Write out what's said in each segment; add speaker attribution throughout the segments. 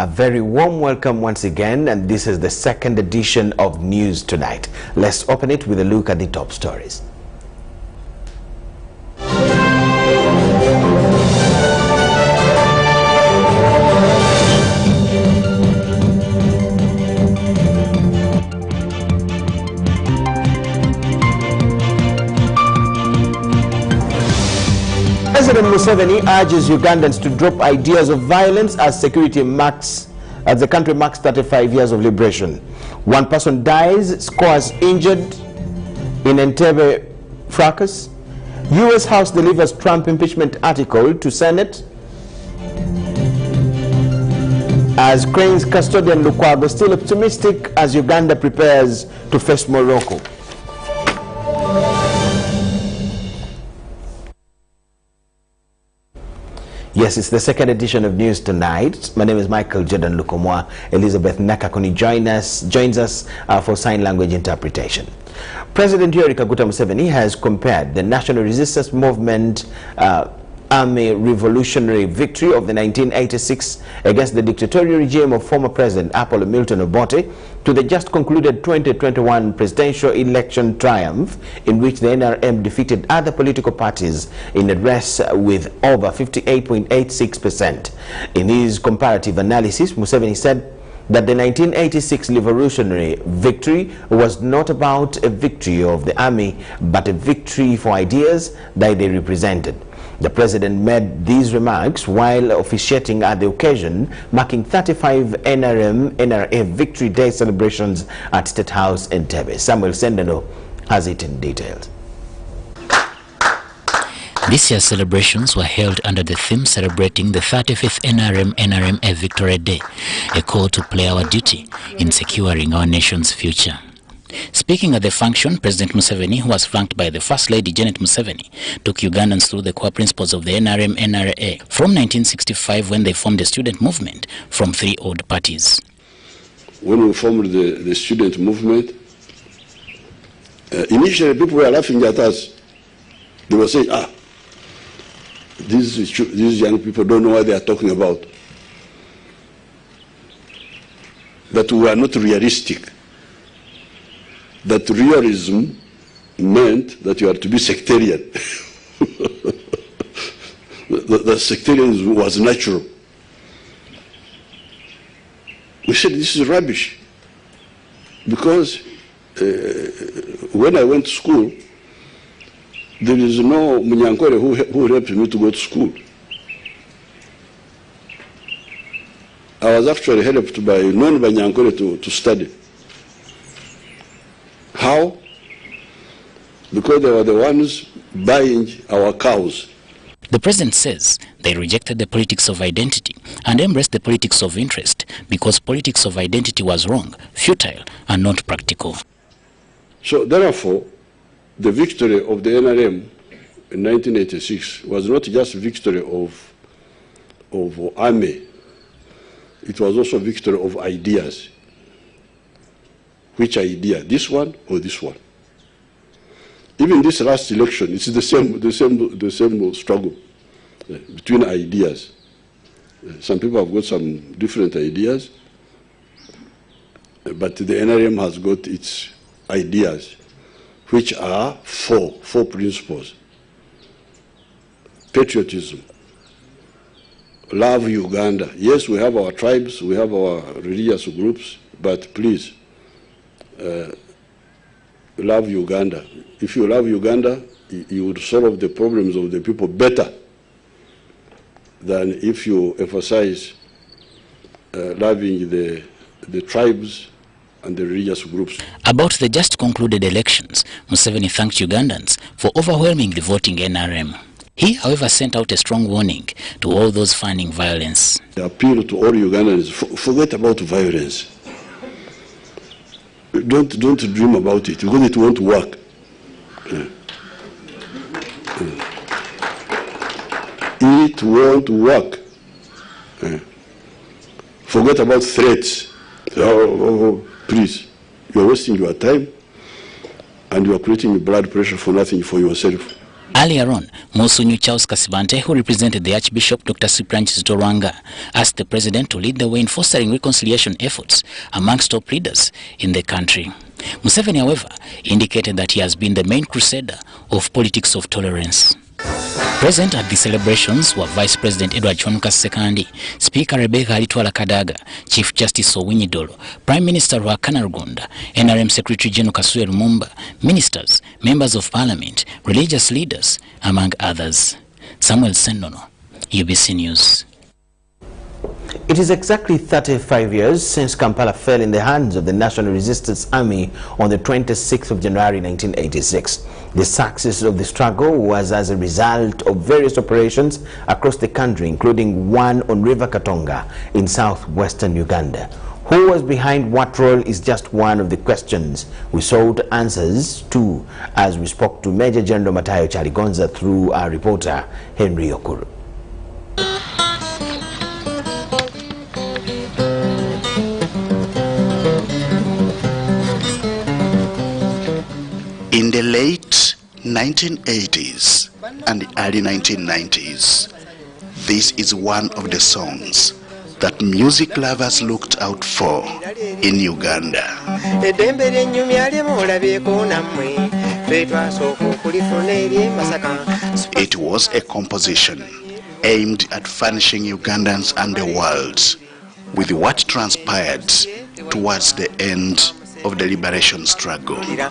Speaker 1: A very warm welcome once again, and this is the second edition of News Tonight. Let's open it with a look at the top stories. President Museveni urges Ugandans to drop ideas of violence as the country marks 35 years of liberation. One person dies, scores injured in Entebbe fracas. U.S. House delivers Trump impeachment article to Senate. As Crane's custodian Lukomwa still optimistic as Uganda prepares to face Morocco. Yes, it's the second edition of News Tonight. My name is Michael Jordan Lukomwa. Elizabeth Nakakoni joins us for sign language interpretation. President Museveni has compared the National Resistance Movement Army revolutionary victory of the 1986 against the dictatorial regime of former President Apollo Milton Obote to the just concluded 2021 presidential election triumph, in which the NRM defeated other political parties in a race with over 58.86%. In his comparative analysis, Museveni said that the 1986 revolutionary victory was not about a victory of the army, but a victory for ideas that they represented. The president made these remarks while officiating at the occasion marking 35 NRA Victory Day celebrations at State House in Entebbe. Samuel Sendeno has it in details.
Speaker 2: This year's celebrations were held under the theme celebrating the 35th NRA Victory Day, a call to play our duty in securing our nation's future. Speaking at the function, President Museveni, who was flanked by the First Lady Janet Museveni, took Ugandans through the core principles of the NRA from 1965, when they formed a student movement from 3 old parties.
Speaker 3: When we formed the student movement, initially people were laughing at us. They were saying, these young people don't know what they are talking about. That we are not realistic. That realism meant that you are to be sectarian. the sectarianism was natural. We said this is rubbish. Because when I went to school, there is no Munyankore who helped me to go to school. I was actually helped by non-Banyankore to study. How? Because they were the ones buying our cows.
Speaker 2: The president says they rejected the politics of identity and embraced the politics of interest because politics of identity was wrong, futile, and not practical.
Speaker 3: So therefore, the victory of the NRM in 1986 was not just victory of army. It was also victory of ideas. Which idea? This one or this one? Even this last election, it's the same struggle between ideas. Some people have got some different ideas, but the NRM has got its ideas, which are four principles: patriotism, love Uganda. Yes, we have our tribes, we have our religious groups, but please, love Uganda. If you love Uganda, you would solve the problems of the people better than if you emphasize loving the tribes and the religious groups.
Speaker 2: About the just concluded elections, Museveni thanked Ugandans for overwhelmingly voting NRM. He, however, sent out a strong warning to all those fanning violence.
Speaker 3: The appeal to all Ugandans: forget about violence. Don't dream about it, because it won't work. It won't work. Forget about threats. Please, you are wasting your time and you are creating blood pressure for nothing for yourself.
Speaker 2: Earlier on, Musunyu Charles Kasibante, who represented the Archbishop Dr. Cyprian Chitorwanga, asked the president to lead the way in fostering reconciliation efforts amongst top leaders in the country. Museveni, however, indicated that he has been the main crusader of politics of tolerance. Present at the celebrations were Vice President Edward Chwanuka Sekandi, Speaker Rebecca Alitwala Kadaga, Chief Justice Owinyi-Dolo, Prime Minister Rwakana Rugunda, NRM Secretary General Kasule Lumumba, ministers, members of parliament, religious leaders, among others. Samuel Sendono, UBC News.
Speaker 1: It is exactly 35 years since Kampala fell in the hands of the National Resistance Army on the 26th of January 1986. The success of the struggle was as a result of various operations across the country, including one on River Katonga in southwestern Uganda. Who was behind what role is just one of the questions we sought answers to as we spoke to Major General Matayo Chaligonza through our reporter Henry Okuru.
Speaker 4: In the late 1980s and the early 1990s, this is one of the songs that music lovers looked out for in Uganda. It was a composition aimed at furnishing Ugandans and the world with what transpired towards the end of the liberation struggle. The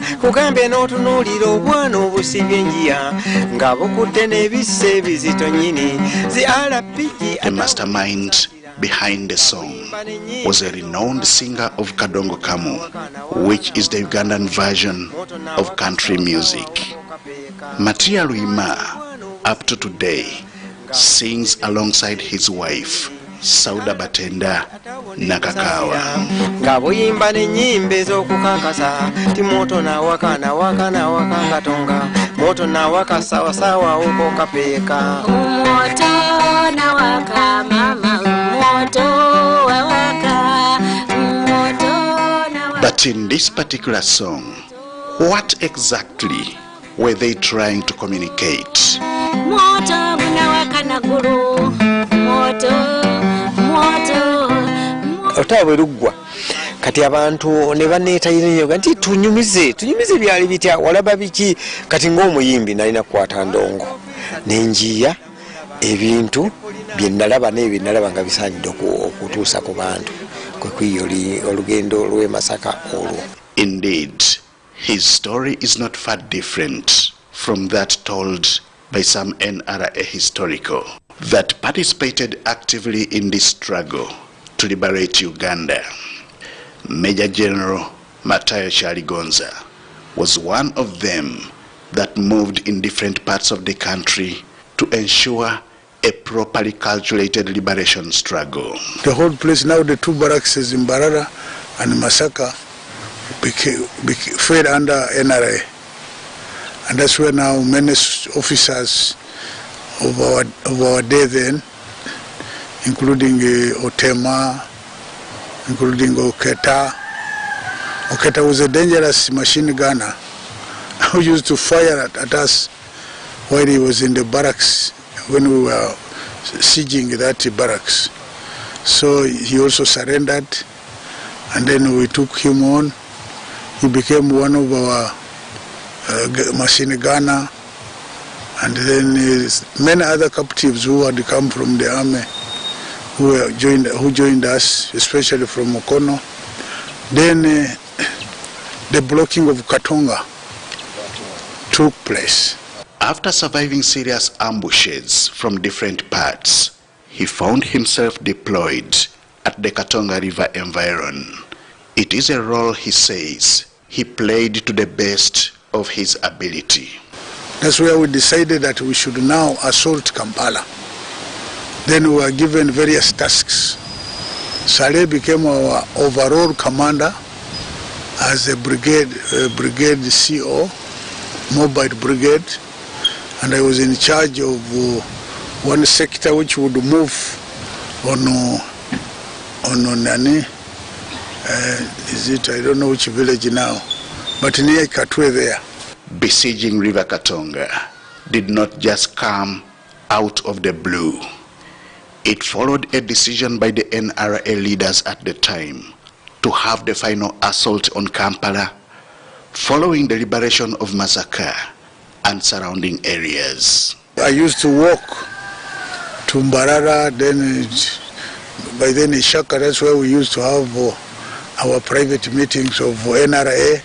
Speaker 4: mastermind behind the song was a renowned singer of Kadongo Kamu, which is the Ugandan version of country music. Matia Luima, up to today, sings alongside his wife, Sauda Batenda Nakakawa.
Speaker 5: Ngabuyimba n'ennyimba ez'okukakasa ti moto nawaka nawaka nawaka Katonga moto nawaka sawa sawa uko kapeeka moto nawaka mama moto wawaka moto nawaka.
Speaker 4: But in this particular song, what exactly were they trying to communicate?
Speaker 5: Moto nawaka naguru moto otawe lugwa kati abantu ne baneetayira nti tunyumize byali bitya walaba biki kati ng'omuyimbi nalina kukwata ndongo nenjiya ebintu byennalaba n'ebyennalaba nga bisaanidde okutuusa ku bantu kwe kwiyoli olugendo lw'e Masaka olwo.
Speaker 4: Indeed, his story is not far different from that told by some NRA historical that participated actively in this struggle to liberate Uganda. Major General Matayo Chaligonza was one of them that moved in different parts of the country to ensure a properly calculated liberation struggle.
Speaker 6: The whole place, now the two barracks in Barara and Masaka fell under NRA. And that's where now many officers of our day then, including Otema, including Oketa. Oketa was a dangerous machine gunner who used to fire at us while he was in the barracks when we were sieging that barracks. So he also surrendered, and then we took him on. He became one of our machine gunner, and then many other captives who had come from the army who joined us, especially from Okono. Then the blocking of Katonga took place.
Speaker 4: After surviving serious ambushes from different parts, he found himself deployed at the Katonga River environ. It is a role, he says, he played to the best of his ability.
Speaker 6: That's where we decided that we should now assault Kampala. Then we were given various tasks. Saleh became our overall commander as a brigade CO, mobile brigade, and I was in charge of one sector which would move on Nani. I don't know which village now, but near Katwe there.
Speaker 4: Besieging River Katonga, did not just come out of the blue. It followed a decision by the NRA leaders at the time to have the final assault on Kampala following the liberation of Masaka and surrounding areas.
Speaker 6: I used to walk to Mbarara, then by then in Shaka, that's where we used to have our private meetings of NRA.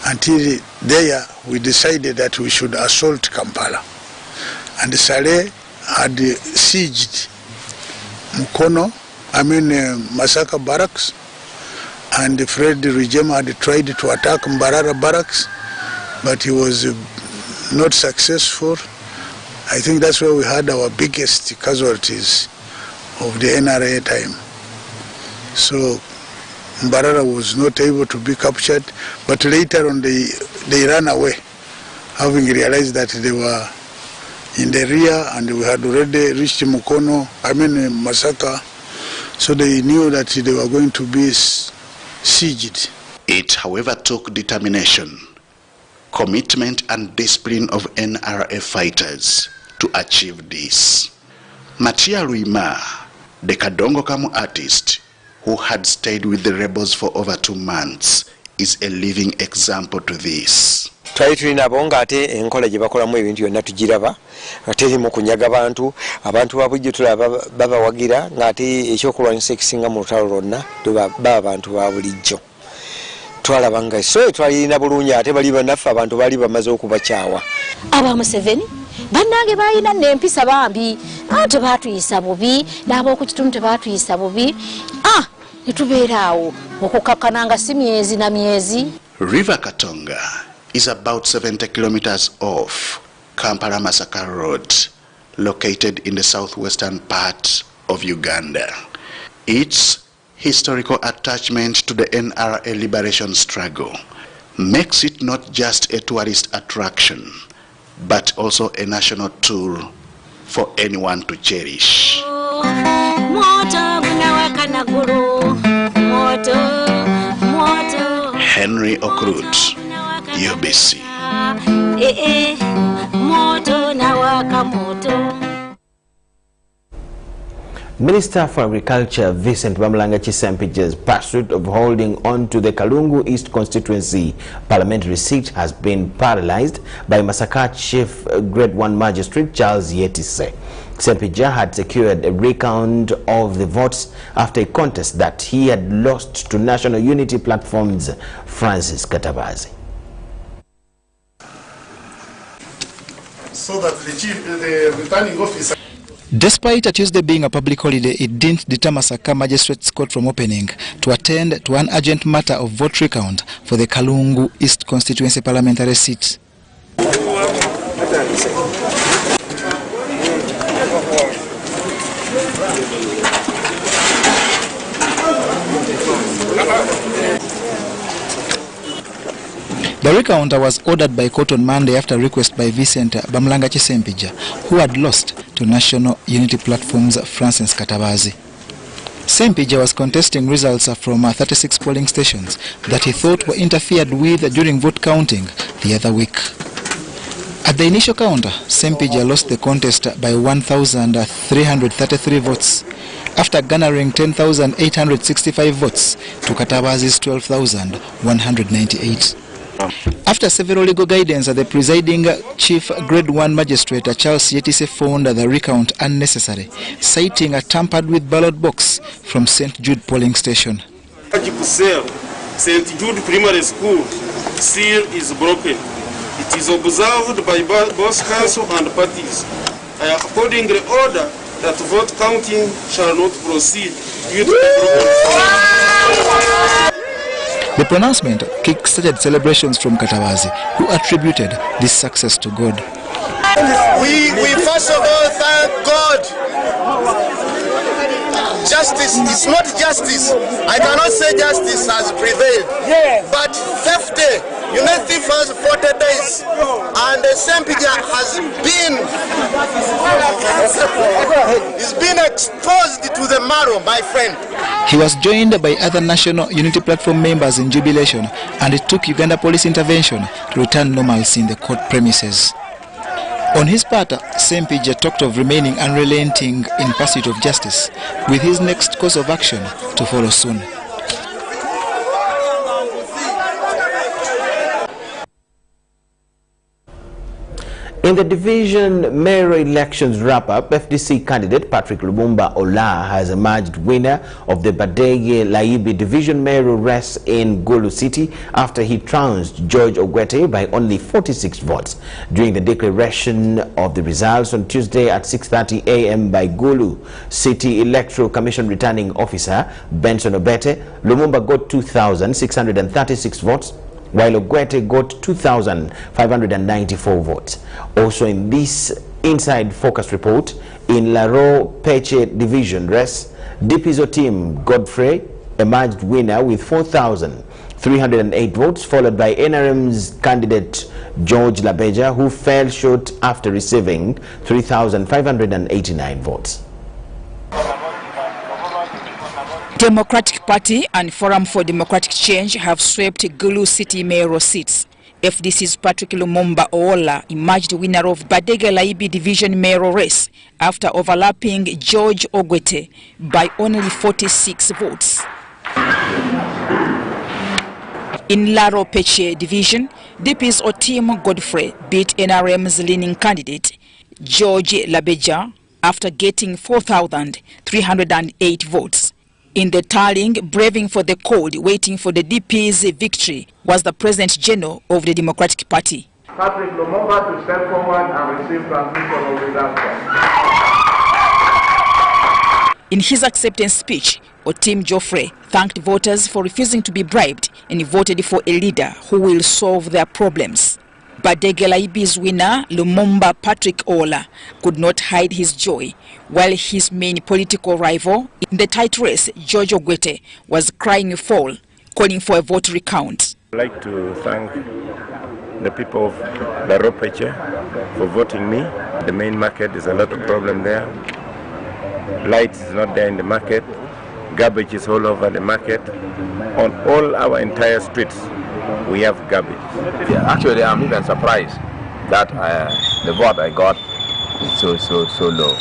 Speaker 6: Until there, we decided that we should assault Kampala. And Saleh had sieged Masaka barracks, and Fred Rijema had tried to attack Mbarara barracks, but he was not successful. I think that's where we had our biggest casualties of the NRA time. So Mbarara was not able to be captured, but later on they ran away, having realized that they were in the rear and we had already reached Masaka, so they knew that they were going to be sieged.
Speaker 4: It, however, took determination, commitment and discipline of NRA fighters to achieve this. Matia Luima, the Kadongo Kamu artist who had stayed with the rebels for over 2 months, is a living example to this.
Speaker 5: Twali tulina abo ng'ate enkola gye bakolamu ebintu byonna tugiraba nga terimu kunyaga abantu babujjo tulaba babawagira ng'ate ekyokulwanyisa ekisinga mu lutalo lwonna baba abantu ba bulijjo twalaba nga so twalina bulungi ate bali bannaffe abantu bali bamaze okubakyawa.
Speaker 7: Aba Museveni bannange balina n'empisa bambi ate baatuyisa bubi n'ab'okukitundu tebaatuyisa bubi netubeera awo okukakkana nga si myezi na myezi.
Speaker 4: River Katonga is about 70 kilometers off Kampala Masaka Road, located in the southwestern part of Uganda. Its historical attachment to the NRA liberation struggle makes it not just a tourist attraction, but also a national tool for anyone to cherish. Henry Okrut, UBC.
Speaker 1: Minister for Agriculture Vincent Bamulanga Chisempija's pursuit of holding on to the Kalungu East constituency parliamentary seat has been paralyzed by Masaka Chief Grade 1 Magistrate Charles Yetise. Sempija had secured a recount of the votes after a contest that he had lost to National Unity Platform's Francis Katabazi.
Speaker 8: So that the returning officer.
Speaker 9: Despite a Tuesday being a public holiday, it didn't deter Masaka Magistrates Court from opening to attend to an urgent matter of vote recount for the Kalungu East constituency parliamentary seat. The recounter was ordered by court on Monday after request by Vincent Bamulanga Chisempiga, who had lost to National Unity Platform's Francis Katabazi. Sempija was contesting results from 36 polling stations that he thought were interfered with during vote counting the other week. At the initial counter, Sempija lost the contest by 1,333 votes, after garnering 10,865 votes to Katabazi's 12,198. After several legal guidance, the presiding Chief Grade 1 Magistrate Charles Yetise found the recount unnecessary, citing a tampered with ballot box from St. Jude polling station.
Speaker 10: St. Jude Primary School seal is broken. It is observed by both council and parties. I accordingly order that vote counting shall not proceed due to the problem.
Speaker 9: The pronouncement kick-started celebrations from Katabazi, who attributed this success to God.
Speaker 8: We first of all thank God. Justice is not justice. I cannot say justice has prevailed. But 50, unity for 40 days, and the Sempija has been exposed to the marrow, my friend.
Speaker 9: He was joined by other National Unity Platform members in jubilation, and it took Uganda police intervention to return normalcy in the court premises. On his part, Sempija talked of remaining unrelenting in pursuit of justice, with his next course of action to follow soon.
Speaker 1: In the division mayoral elections wrap-up, FDC candidate Patrick Lumumba Ola has emerged winner of the Badege Laibi division mayoral race in Gulu City after he trounced George Ogwete by only 46 votes. During the declaration of the results on Tuesday at 6:30 a.m. by Gulu City Electoral Commission returning officer Benson Obete, Lumumba got 2,636 votes, while Ogwete got 2,594 votes. Also in this Inside Focus report, in Laro Peche division race, DPSO team Godfrey emerged winner with 4,308 votes, followed by NRM's candidate George Labeja, who fell short after receiving 3,589 votes.
Speaker 11: Democratic Party and Forum for Democratic Change have swept Gulu City mayoral seats. FDC's Patrick Lumumba Ola emerged winner of Badege Laibi division mayoral race after overlapping George Ogwete by only 46 votes. In Laro Peche division, DP's Otim Godfrey beat NRM's leading candidate George Labeja after getting 4,308 votes. In the tallying, braving for the cold, waiting for the DP's victory, was the President General of the Democratic Party.
Speaker 12: Patrick Lumumba to step forward and receive transmission of results.
Speaker 11: In his acceptance speech, Otim Geoffrey thanked voters for refusing to be bribed and voted for a leader who will solve their problems. Badege Laibi's winner, Lumumba Patrick Ola, could not hide his joy, while his main political rival in the tight race, George Ogwete, was crying foul, calling for a vote recount.
Speaker 13: I'd like to thank the people of the Ropeche for voting me. The main market is a lot of problem there. Light is not there in the market. Garbage is all over the market. On all our entire streets, we have garbage.
Speaker 14: Yeah, actually, I'm even surprised that the vote I got is so low,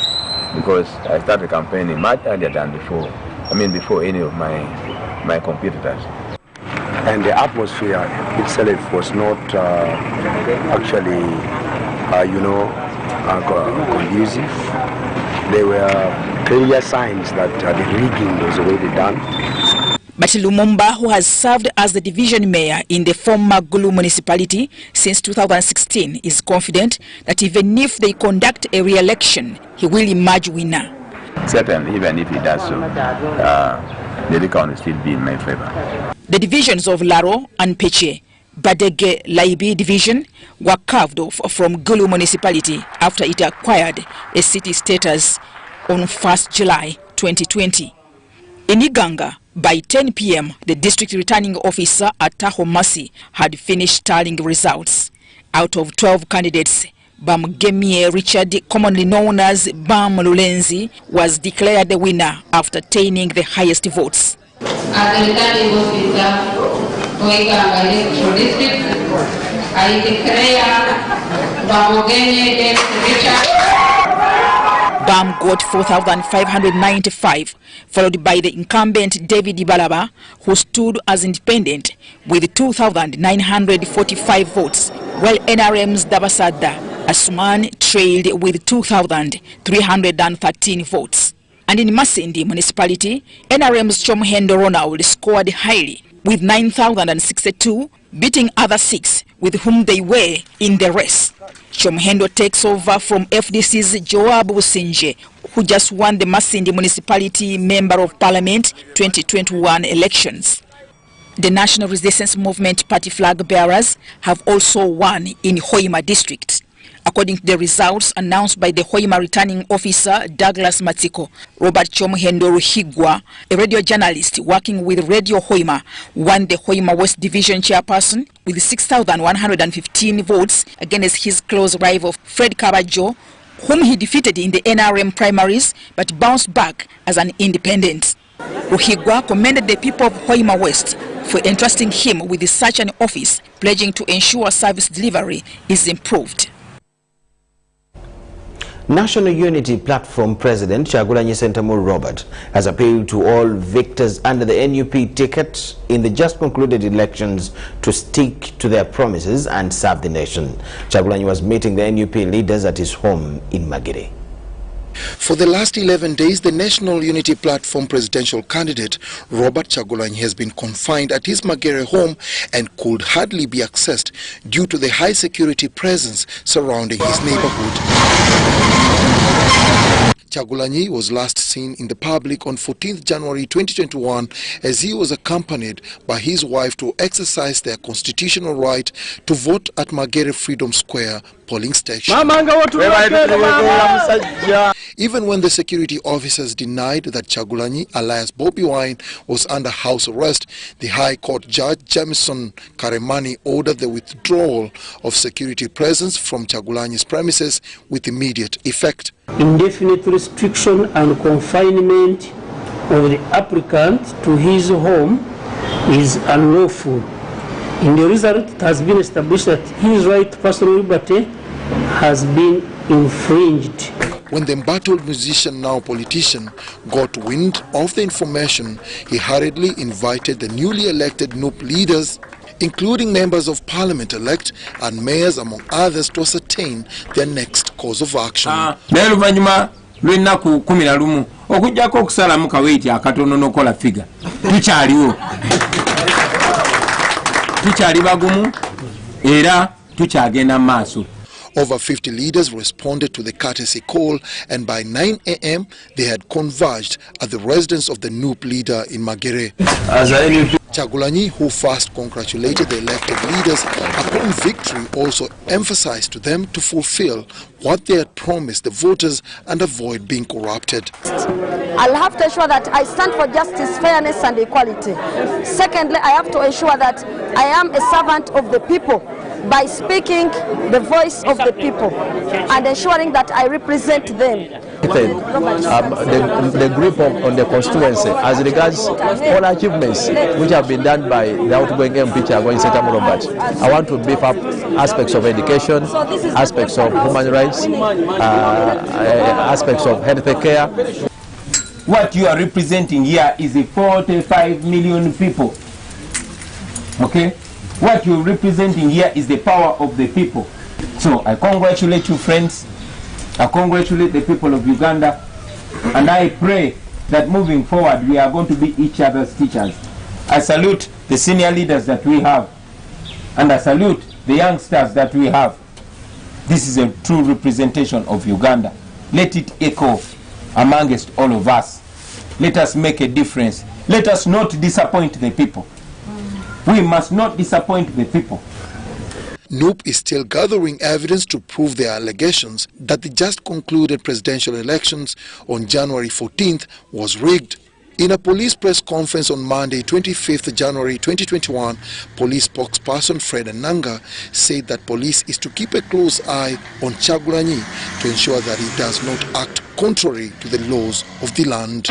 Speaker 14: because I started campaigning much earlier than before. I mean, before any of my competitors.
Speaker 15: And the atmosphere itself was not actually, conducive. There were clear signs that the rigging was already done.
Speaker 11: But Lumumba, who has served as the division mayor in the former Gulu municipality since 2016, is confident that even if they conduct a re-election, he will emerge winner.
Speaker 14: Certainly, even if he does so, the recount will still be in my favor.
Speaker 11: The divisions of Laro and Peche, Badege Laibi division, were carved off from Gulu municipality after it acquired a city status on 1st July 2020. In Iganga, by 10 p.m., the district returning officer at Tahomasi had finished tallying results. Out of 12 candidates, Bamgemie Richard, commonly known as Bam Lulenzi, was declared the winner after attaining the highest votes.
Speaker 16: As the returning officer for Iganga Electoral District, I declare Bamgemie Richard.
Speaker 11: Bam got 4,595, followed by the incumbent David Ibalaba, who stood as independent with 2,945 votes, while NRM's Dabasada Asuman trailed with 2,313 votes. And in Masindi municipality, NRM's Chomhendo Ronald scored highly with 9,062, beating other 6 with whom they were in the race. Chomhendo takes over from FDC's Joab Usinje, who just won the Masindi Municipality Member of Parliament 2021 elections. The National Resistance Movement party flag bearers have also won in Hoima district. According to the results announced by the Hoima returning officer Douglas Matiko, Robert Chomhendo Ruhigwa, a radio journalist working with Radio Hoima, won the Hoima West Division chairperson with 6,115 votes against his close rival Fred Kabajo, whom he defeated in the NRM primaries but bounced back as an independent. Ruhigwa commended the people of Hoima West for entrusting him with such an office, pledging to ensure service delivery is improved.
Speaker 1: National Unity Platform President Kyagulanyi Ssentamu Robert has appealed to all victors under the NUP ticket in the just concluded elections to stick to their promises and serve the nation. Kyagulanyi was meeting the NUP leaders at his home in Magere.
Speaker 17: For the last 11 days, the National Unity Platform presidential candidate Robert Kyagulanyi has been confined at his Magere home and could hardly be accessed due to the high security presence surrounding his neighborhood. Kyagulanyi was last seen in the public on 14th January 2021 as he was accompanied by his wife to exercise their constitutional right to vote at Magere Freedom Square polling station. Even when the security officers denied that Kyagulanyi, alias Bobi Wine, was under house arrest, the High Court Judge Jamison Karemani ordered the withdrawal of security presence from Kyagulanyi's premises with immediate effect.
Speaker 18: Indefinite restriction and confinement of the applicant to his home is unlawful. In the result, it has been established that his right to personal liberty has been infringed.
Speaker 17: When the embattled musician, now politician, got wind of the information, he hurriedly invited the newly elected NUP leaders, including members of parliament-elect and mayors, among others, to ascertain their next course of action. Over 50 leaders responded to the courtesy call, and by 9 a.m. they had converged at the residence of the NUP leader in Magere. Kyagulanyi, who first congratulated the elected leaders upon victory, also emphasized to them to fulfill what they had promised the voters and avoid being corrupted.
Speaker 19: I'll have to ensure that I stand for justice, fairness and equality. Secondly, I have to ensure that I am a servant of the people by speaking the voice of the people and ensuring that I represent them.
Speaker 20: The group on the constituency as regards all achievements which have been done by the outgoing MP Kyagulanyi Ssentamu Robert. I want to beef up aspects of education, aspects of human rights, aspects of health care.
Speaker 21: What you are representing here is 45 million people. Okay? What you're representing here is the power of the people. So I congratulate you, friends. I congratulate the people of Uganda. And I pray that moving forward, we are going to be each other's teachers. I salute the senior leaders that we have. And I salute the youngsters that we have. This is a true representation of Uganda. Let it echo amongst all of us. Let us make a difference. Let us not disappoint the people. We must not disappoint the people.
Speaker 17: NUP is still gathering evidence to prove their allegations that the just concluded presidential elections on January 14th was rigged. In a police press conference on Monday, 25th January 2021, police spokesperson Fred Ananga said that police is to keep a close eye on Kyagulanyi to ensure that he does not act contrary to the laws of the land.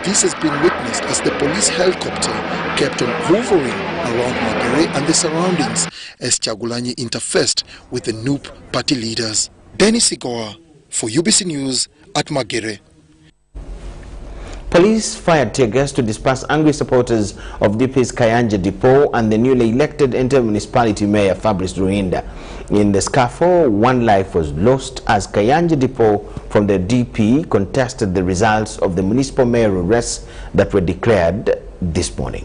Speaker 17: This has been witnessed as the police helicopter kept on hovering around Magere and the surroundings as Kyagulanyi interfaced with the NUP party leaders. Dennis Sigoa for UBC News at Magere.
Speaker 1: Police fired tear gas to disperse angry supporters of DP's Kayanja Depot and the newly elected Entebbe Municipality Mayor Fabrice Ruhinda. In the scuffle, one life was lost as Kayanja Depot from the DP contested the results of the municipal mayoral race that were declared this morning.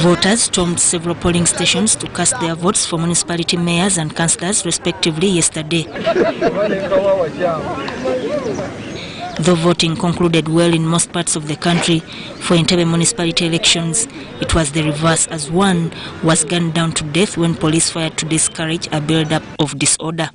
Speaker 22: Voters stormed several polling stations to cast their votes for municipality mayors and councillors respectively yesterday. Though voting concluded well in most parts of the country, for Entebbe municipality elections, it was the reverse as one was gunned down to death when police fired to discourage a build-up of disorder.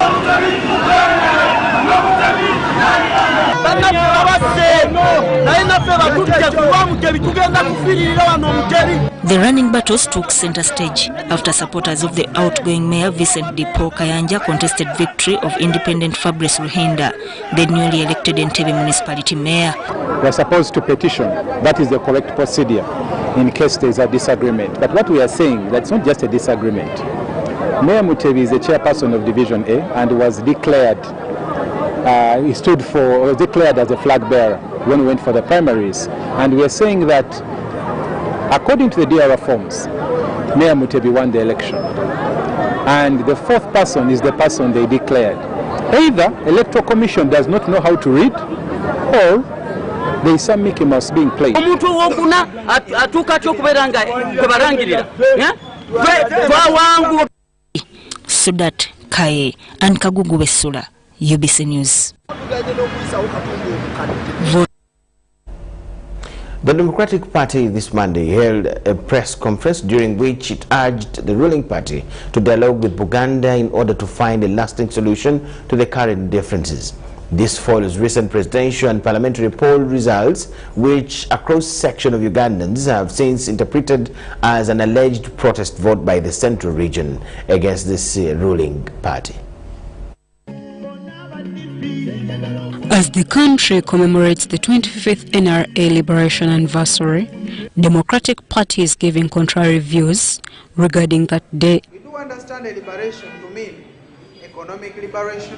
Speaker 22: The running battles took center stage after supporters of the outgoing mayor Vincent Dipo Kayanja contested victory of independent Fabrice Ruhinda, the newly elected Entebbe municipality mayor.
Speaker 23: We are supposed to petition. That is the correct procedure in case there is a disagreement. But what we are saying, that's not just a disagreement. Mayor Mutebi is the chairperson of Division A and was declared, was declared as a flag bearer when we went for the primaries. And we are saying that according to the DRR forms, Mayor Mutebi won the election. And the fourth person is the person they declared. Either Electoral Commission does not know how to read, or there is some Mickey Mouse being played.
Speaker 22: Sudat Kaye and Kagugu Besula, UBC News.
Speaker 1: The Democratic Party this Monday held a press conference during which it urged the ruling party to dialogue with Buganda in order to find a lasting solution to the current differences. This follows recent presidential and parliamentary poll results, which a cross-section of Ugandans have since interpreted as an alleged protest vote by the Central region against this ruling party.
Speaker 2: As the country commemorates the 25th NRA Liberation Anniversary, Democratic Party is giving contrary views regarding that day.
Speaker 12: We do understand a liberation to mean economic liberation,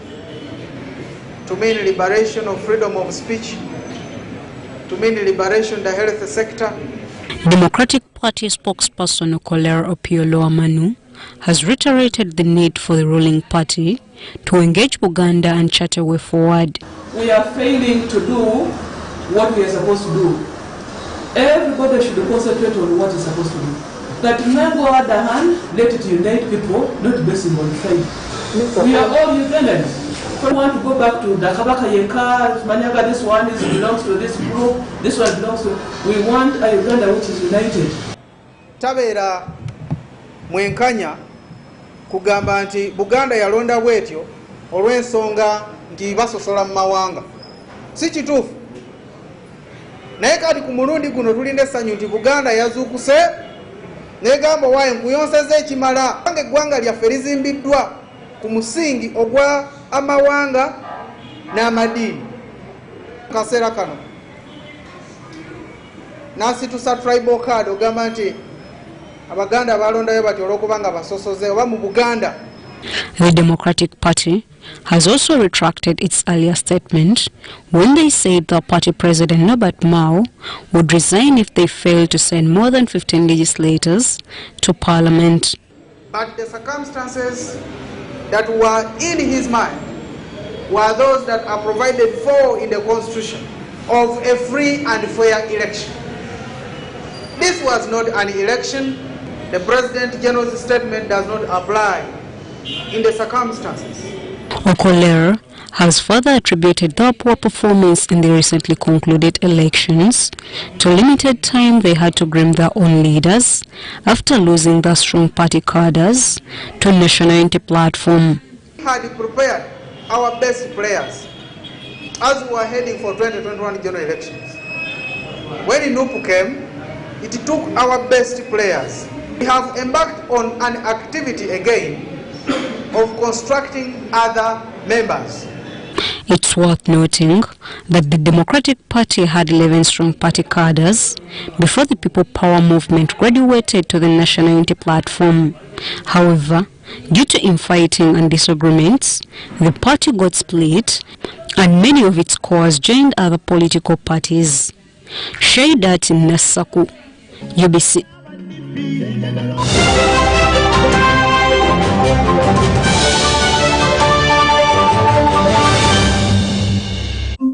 Speaker 12: to mean liberation of freedom of speech, to mean liberation in the health sector.
Speaker 2: Democratic Party spokesperson Okolera Opiolo Amanu has reiterated the need for the ruling party to engage Buganda and chart a way forward.
Speaker 3: We are failing to do what we are supposed to do. Everybody should concentrate on what is supposed to do. That Mango, on the other hand, let it unite people, not based on faith. We are all Ugandans. We want to go back to the Kabaka Yeka, Manyaga, this one belongs to this group, this one belongs to. We want a Uganda which is united.
Speaker 12: Tabera mwenkanya kugamba nti Buganda yalonda bwetyo olw'ensonga nti basosola mu mawanga. Si kituufu. Naye kati ku mulundi guno tulinde essanyu nti Buganda yazuukuse n'egamba waayo nkuyonseza ekimala. Eggwanga lyaffe lizimbiddwa ku musingi ogwa amawanga n'amadiini. Kaseera kano n'asitusa tribal card ogamba nti Abaganda balondayo bati olw'okubanga basosoze oba mu Buganda.
Speaker 2: The Democratic Party has also retracted its earlier statement when they said the party president Norbert Mao would resign if they failed to send more than 15 legislators to parliament.
Speaker 12: But the circumstances that were in his mind were those that are provided for in the Constitution of a free and fair election. This was not an election. The President General's statement does not apply in the circumstances.
Speaker 2: Okolera has further attributed the poor performance in the recently concluded elections to limited time they had to groom their own leaders after losing their strong party cadres to National Unity Platform.
Speaker 12: We had prepared our best players as we were heading for 2021 general elections. When NUP came, it took our best players. We have embarked on an activity again of constructing other members.
Speaker 2: It's worth noting that the Democratic Party had 11 strong party cadres before the People Power movement graduated to the National Unity Platform. However, due to infighting and disagreements, the party got split and many of its cores joined other political parties. Shaidat Nasaku, UBC.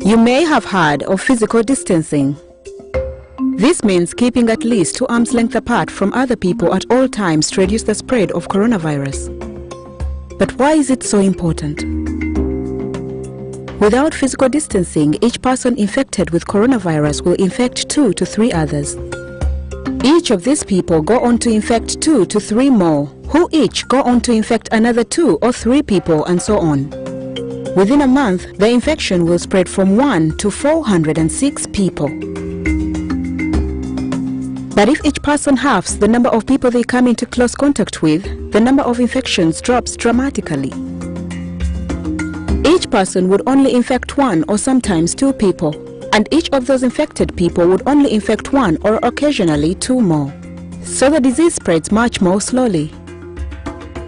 Speaker 6: You may have heard of physical distancing. This means keeping at least 2 arms length apart from other people at all times to reduce the spread of coronavirus. But why is it so important? Without physical distancing, each person infected with coronavirus will infect 2 to 3 others. Each of these people go on to infect 2 to 3 more, who each go on to infect another 2 or 3 people, and so on. Within a month, the infection will spread from 1 to 406 people. But if each person halves the number of people they come into close contact with, the number of infections drops dramatically. Each person would only infect 1 or sometimes 2 people, and each of those infected people would only infect 1 or occasionally 2 more. So the disease spreads much more slowly.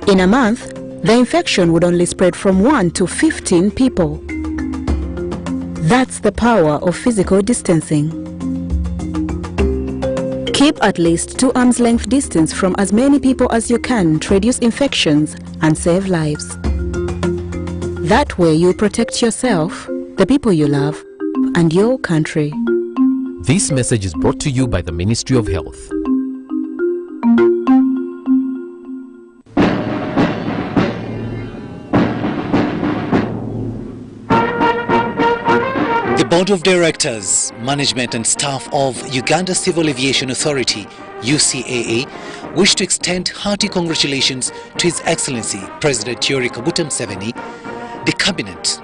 Speaker 6: In a month, the infection would only spread from 1 to 15 people. That's the power of physical distancing. Keep at least 2 arms length distance from as many people as you can to reduce infections and save lives. That way you protect yourself, the people you love, and your country.
Speaker 4: This message is brought to you by the Ministry of Health.
Speaker 5: The Board of Directors, Management and Staff of Uganda Civil Aviation Authority, UCAA, wish to extend hearty congratulations to His Excellency President Yoweri Kaguta Museveni, the Cabinet,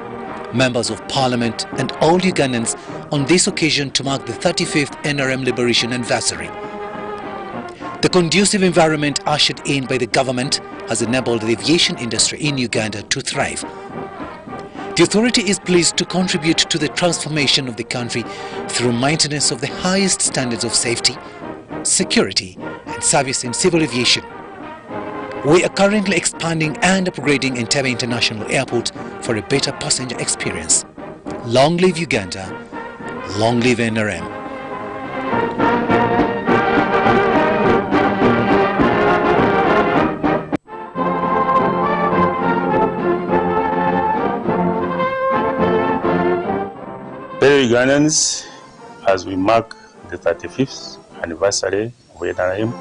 Speaker 5: Members of Parliament and all Ugandans on this occasion to mark the 35th NRM Liberation Anniversary. The conducive environment ushered in by the government has enabled the aviation industry in Uganda to thrive. The authority is pleased to contribute to the transformation of the country through maintenance of the highest standards of safety, security and service in civil aviation. We are currently expanding and upgrading Entebbe International Airport for a better passenger experience. Long live Uganda, long live NRM.
Speaker 7: Fellow Ugandans, as we mark the 35th anniversary of NRM,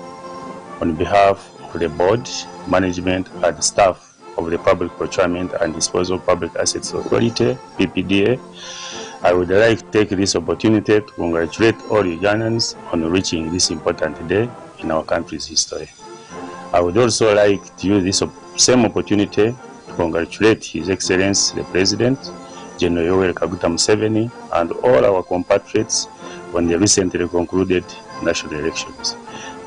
Speaker 7: on behalf of the board, management and staff of the Public Procurement and Disposal of Public Assets Authority, PPDA, I would like to take this opportunity to congratulate all Ugandans on reaching this important day in our country's history. I would also like to use this same opportunity to congratulate His Excellency the President, General Yoweri Kaguta Museveni, and all our compatriots on the recently concluded national elections.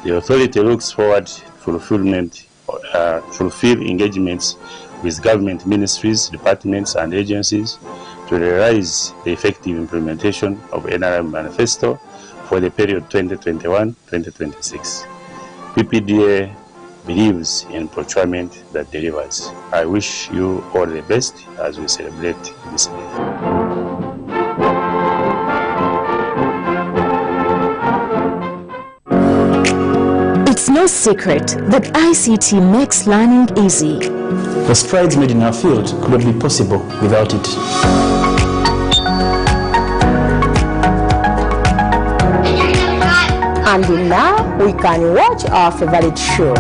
Speaker 7: The authority looks forward to fulfill engagements with government ministries, departments and agencies to realize the effective implementation of NRM Manifesto for the period 2021-2026. PPDA believes in procurement that delivers. I wish you all the best as we celebrate this day.
Speaker 24: It's no secret that ICT makes learning easy.
Speaker 25: The strides made in our field could not be possible without it.
Speaker 24: And now we can watch our favorite show.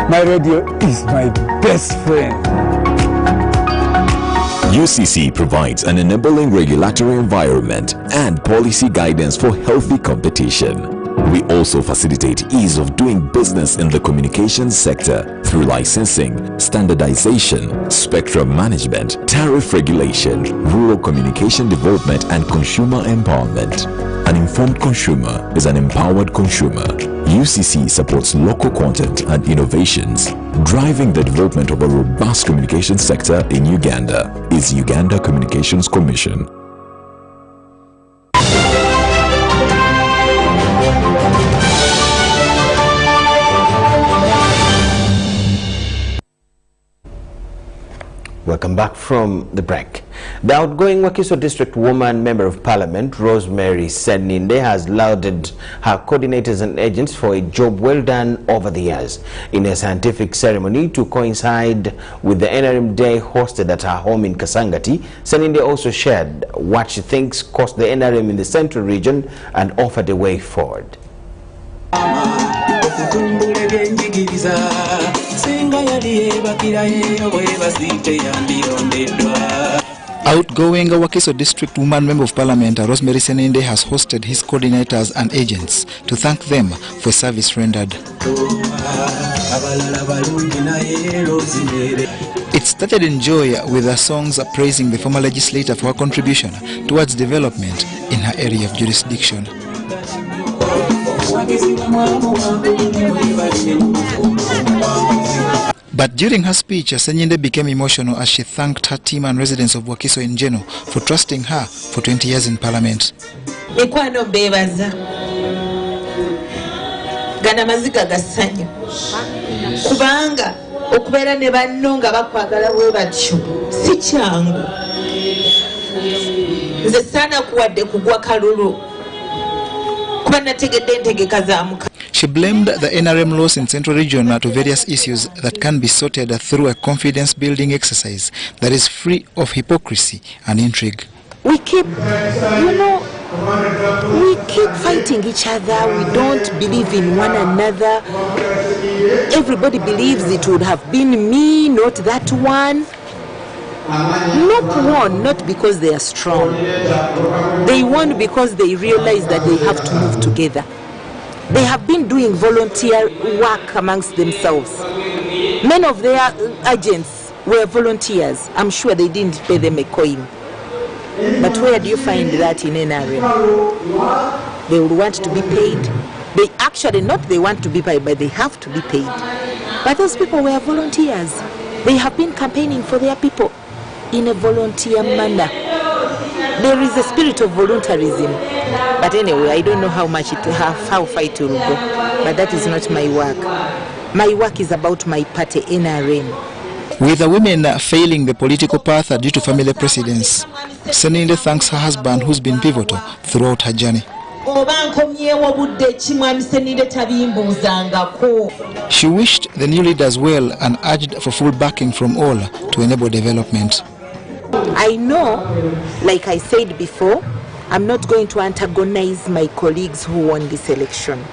Speaker 26: My radio is my best friend.
Speaker 27: UCC provides an enabling regulatory environment and policy guidance for healthy competition. We also facilitate ease of doing business in the communications sector through licensing, standardization, spectrum management, tariff regulation, rural communication development and consumer empowerment. An informed consumer is an empowered consumer. UCC supports local content and innovations. Driving the development of a robust communication sector in Uganda is Uganda Communications Commission.
Speaker 1: Welcome back from the break. The outgoing Wakiso District Woman Member of Parliament, Rosemary Seninde, has lauded her coordinators and agents for a job well done over the years. In a scientific ceremony to coincide with the NRM Day hosted at her home in Kasangati, Seninde also shared what she thinks cost the NRM in the central region and offered a way forward.
Speaker 9: Outgoing Wakiso District Woman Member of Parliament Rosemary Seninde has hosted his coordinators and agents to thank them for service rendered. It started in joy with her songs praising the former legislator for her contribution towards development in her area of jurisdiction. But during her speech, Seninde became emotional as she thanked her team and residents of Wakiso in general for trusting her for 20 years in Parliament.
Speaker 8: gana maziga gasanyu kubanga okubeera ne banno nga bakwagala bwe batyo si kyangu nze saana kuwadde kugwa kalulu kuba nategedde entegeka za muka.
Speaker 9: She blamed the NRM loss in Central Region to various issues that can be sorted through a confidence-building exercise that is free of hypocrisy and intrigue.
Speaker 24: We keep, we keep fighting each other. We don't believe in one another. Everybody believes it would have been me, not that one. Not won, not because they are strong. They won because they realize that they have to move together. They have been doing volunteer work amongst themselves. Many of their agents were volunteers. I'm sure they didn't pay them a coin. But where do you find that in NRM? They would want to be paid. They actually not they want to be paid, but they have to be paid. But those people were volunteers. They have been campaigning for their people in a volunteer manner. There is a spirit of voluntarism. But anyway, I don't know how much how far it will go. But that is not my work. My work is about my party, NRM.
Speaker 9: With the women failing the political path due to family precedents, Seninde thanks her husband who's been pivotal throughout her journey. She wished the new leaders well and urged for full backing from all to enable development.
Speaker 24: I know, like I said before, I'm not going to antagonize my colleagues who won this election.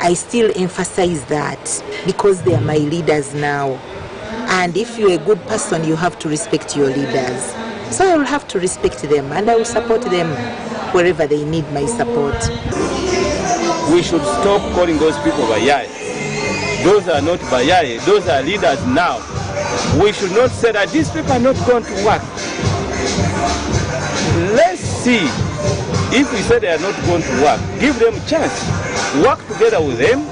Speaker 24: I still emphasize that because they are my leaders now. And if you're a good person, you have to respect your leaders. So I will have to respect them and I will support them wherever they need my support.
Speaker 21: We should stop calling those people Bayaye. Those are not Bayaye, those are leaders now. We should not say that these people are not going to work. Let's see if we say they are not going to work. Give them a chance. Work together with them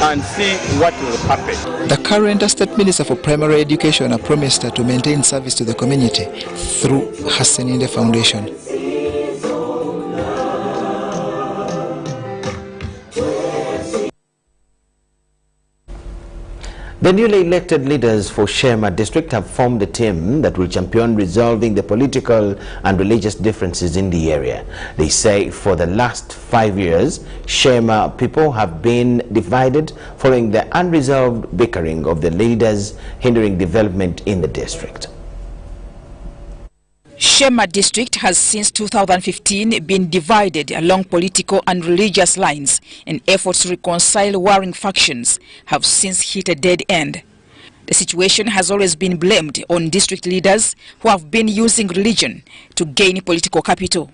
Speaker 21: and see what will happen.
Speaker 9: The current State Minister for Primary Education promised to maintain service to the community through her Seninde Foundation.
Speaker 1: The newly elected leaders for Sheema district have formed a team that will champion resolving the political and religious differences in the area. They say for the last 5 years, Sheema people have been divided following the unresolved bickering of the leaders hindering development in the district.
Speaker 10: Sheema district has since 2015 been divided along political and religious lines, and efforts to reconcile warring factions have since hit a dead end. The situation has always been blamed on district leaders who have been using religion to gain political capital.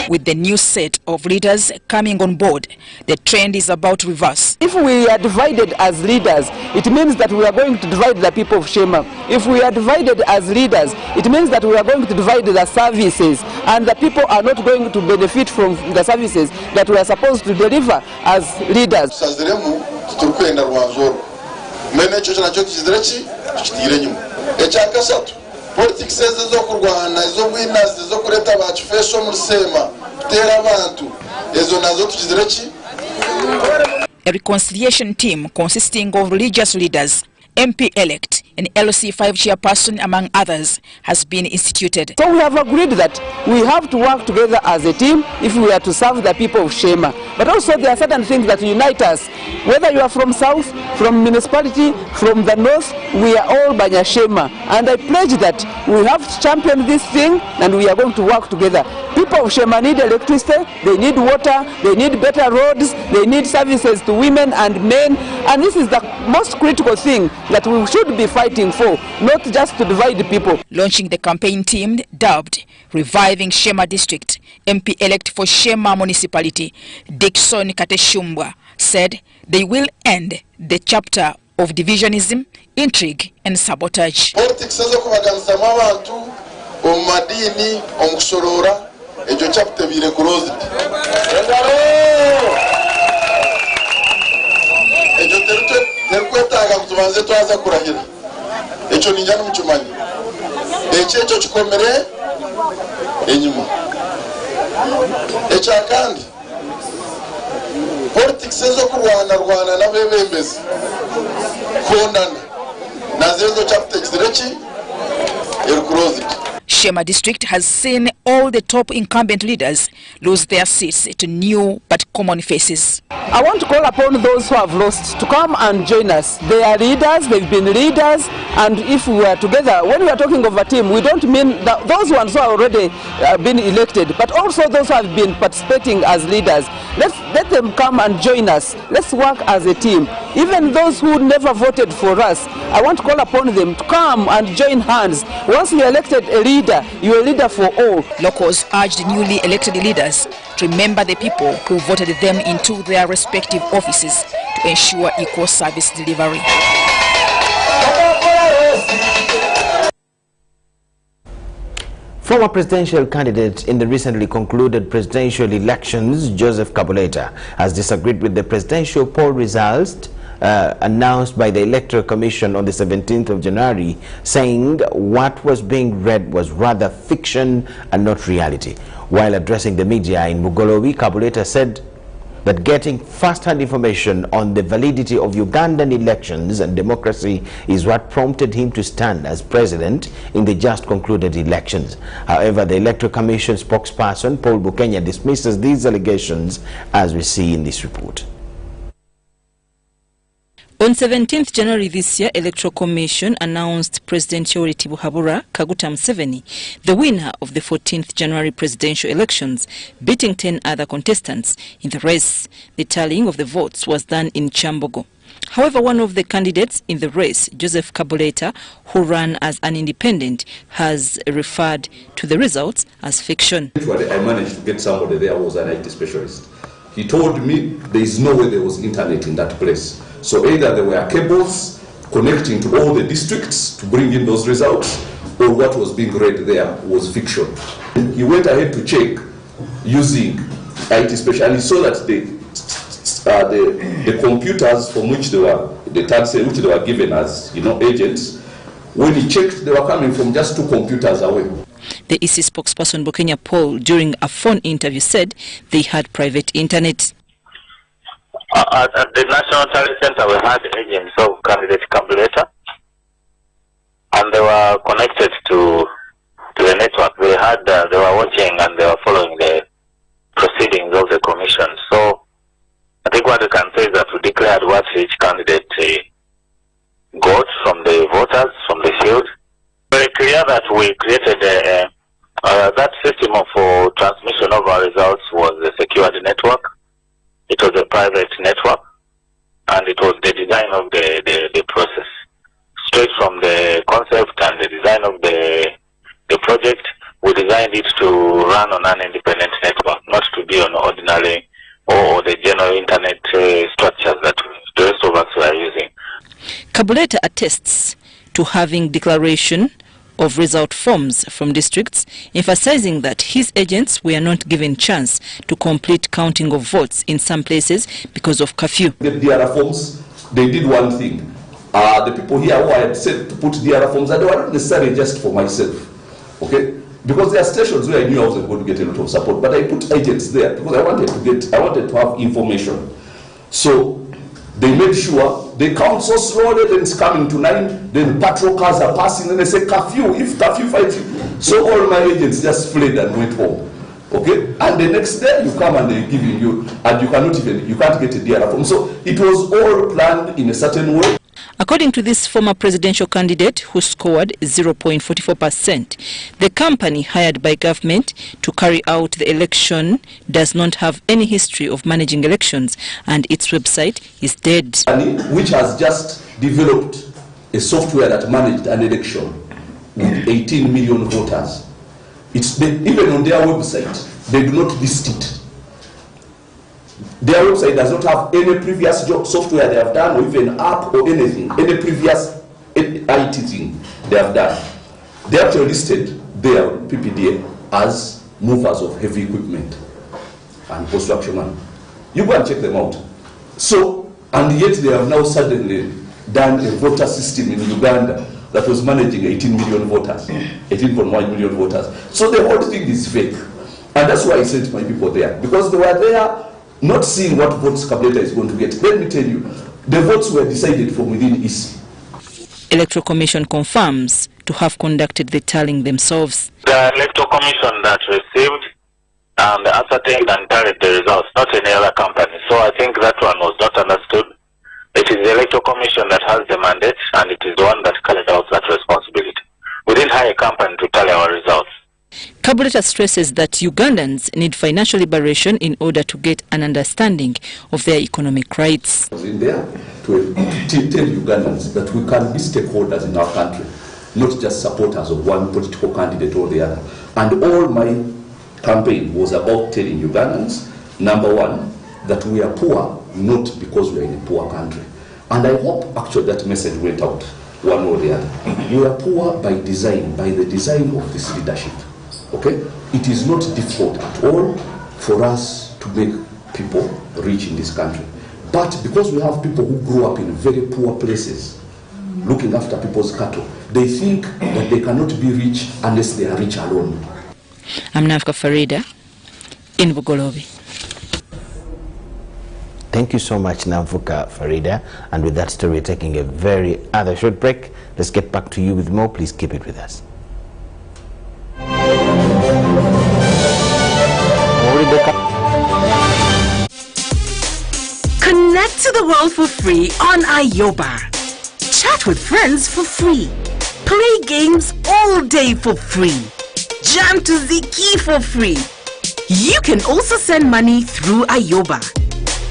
Speaker 10: With the new set of leaders coming on board, the trend is about to reverse.
Speaker 11: If we are divided as leaders, it means that we are going to divide the people of Sheema. If we are divided as leaders, it means that we are going to divide the services, and the people are not going to benefit from the services that we are supposed to deliver as leaders.
Speaker 10: A reconciliation team consisting of religious leaders, MP-elect and LC5 chairperson, among others, has been instituted.
Speaker 11: So we have agreed that we have to work together as a team if we are to serve the people of Sheema. But also there are certain things that unite us. Whether you are from south, from municipality, from the north, we are all Banya Sheema. And I pledge that we have to champion this thing and we are going to work together. People of Sheema need electricity, they need water, they need better roads, they need services to women and men. And this is the most critical thing that we should be fighting for, not just to divide the people.
Speaker 10: Launching the campaign team dubbed Reviving Sheema District, MP-elect for Sheema Municipality, Dickson Kateshumbwa, said they will end the chapter of divisionism, intrigue and sabotage.
Speaker 13: Politics ezo kubaganza abantu omumadini omukusorora ejo chapter bire closed. Ejo terkwetaga kutubanze twaza kurahira. Ejo ninjana muchumanyi. Echo chikomere enyuma. Echa kandi politics ezo kurwana n'abebembezi konana nazezo chapter kirechi closed.
Speaker 10: Sheema district has seen all the top incumbent leaders lose their seats to new but common faces.
Speaker 11: I want to call upon those who have lost to come and join us. They are leaders, they've been leaders, and if we are together, when we are talking of a team, we don't mean that those ones who have already been elected, but also those who have been participating as leaders. Let them come and join us. Let's work as a team. Even those who never voted for us, I want to call upon them to come and join hands. Once we elected a leader, you're a leader for all.
Speaker 10: Locals urged newly elected leaders to remember the people who voted them into their respective offices to ensure equal service delivery.
Speaker 1: Former presidential candidate in the recently concluded presidential elections, Joseph Kabuleta, has disagreed with the presidential poll results announced by the Electoral Commission on the 17th of January, saying what was being read was rather fiction and not reality. While addressing the media in Mugolowi, Kabuleta said that getting first-hand information on the validity of Ugandan elections and democracy is what prompted him to stand as president in the just concluded elections. However, the Electoral Commission spokesperson Paul Bukenya dismisses these allegations, as we see in this report.
Speaker 2: On 17th January this year, Electoral Commission announced President Yoweri Kaguta Museveni the winner of the 14th January presidential elections, beating 10 other contestants in the race. The tallying of the votes was done in Kyambogo. However, one of the candidates in the race, Joseph Kabuleta, who ran as an independent, has referred to the results as fiction.
Speaker 14: I managed to get somebody there who was an IT specialist. He told me there is no way there was internet in that place. So either there were cables connecting to all the districts to bring in those results, or what was being read there was fiction. He went ahead to check using IT specialists so that the computers from which they were, which they were given as agents, when he checked, they were coming from just 2 computers away.
Speaker 2: The EC spokesperson Bukenya Paul, during a phone interview, said they had private internet.
Speaker 15: At the National Talent Center, we had agents of candidate Kabuleta, and they were connected to the network. They were watching and they were following the proceedings of the commission. So I think what we can say is that we declared what each candidate got from the voters, from the field. Very clear that we created that system for transmission of our results was a secured network. It was a private network, and it was the design of the process. Straight from the concept and the design of the project, we designed it to run on an independent network, not to be on ordinary or the general internet structures that the rest of us were using.
Speaker 2: Kabuleta attests to having declaration of result forms from districts, emphasizing that his agents were not given chance to complete counting of votes in some places because of curfew.
Speaker 14: The DRA forms, they did one thing. The people here who I had said to put DRA forms, and they were not necessarily just for myself, okay? Because there are stations where I knew I was going to get a lot of support, but I put agents there because I wanted to have information. So they made sure they count so slowly, then it's coming to 9, then patrol cars are passing, and they say curfew, if curfew fights you. So all my agents just fled and went home. Okay? And the next day you come and they're giving you, and you can't get a DRA form. So it was all planned in a certain way.
Speaker 2: According to this former presidential candidate who scored 0.44%, the company hired by government to carry out the election does not have any history of managing elections, and its website is dead.
Speaker 14: Which has just developed a software that managed an election with 18 million voters. Even on their website, they do not list it. Their website does not have any previous job software they have done, or even app or anything, any previous IT thing they have done. They actually listed their PPDA as movers of heavy equipment and construction money. You go and check them out. So, and yet they have now suddenly done a voter system in Uganda that was managing 18 million voters, 18.1 million voters. So the whole thing is fake. And that's why I sent my people there, because they were there not seeing what votes Kabuleta is going to get. Let me tell you, the votes were decided from within EC.
Speaker 10: Electoral Commission confirms to have conducted the tallying themselves.
Speaker 15: The Electoral Commission that received and ascertained and tallied the results, not any other company. So I think that one was not understood. It is the Electoral Commission that has the mandate, and it is the one that carried out that responsibility. We didn't hire a company to tally our results.
Speaker 10: Kabuleta stresses that Ugandans need financial liberation in order to get an understanding of their economic rights.
Speaker 14: In there to tell Ugandans that we can be stakeholders in our country, not just supporters of one political candidate or the other. And all my campaign was about telling Ugandans, number one, that we are poor not because we are in a poor country. And I hope actually that message went out one or the other. We are poor by design, by the design of this leadership. Okay? It is not difficult at all for us to make people rich in this country. But because we have people who grew up in very poor places, looking after people's cattle, they think that they cannot be rich unless they are rich alone.
Speaker 10: I'm Nafka Farida in Bugolobi.
Speaker 1: Thank you so much, Namfuka Farida. And with that story, we're taking a very other short break. Let's get back to you with more. Please keep it with us.
Speaker 16: Connect to the world for free on Ayoba. Chat with friends for free. Play games all day for free. Jam to Ziki for free. You can also send money through Ayoba.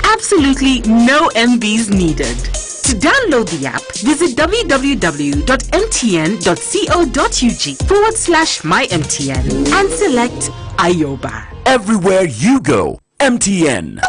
Speaker 16: Absolutely no MBs needed. To download the app, visit www.mtn.co.ug/mymtn and select Ayoba.
Speaker 17: Everywhere you go, MTN.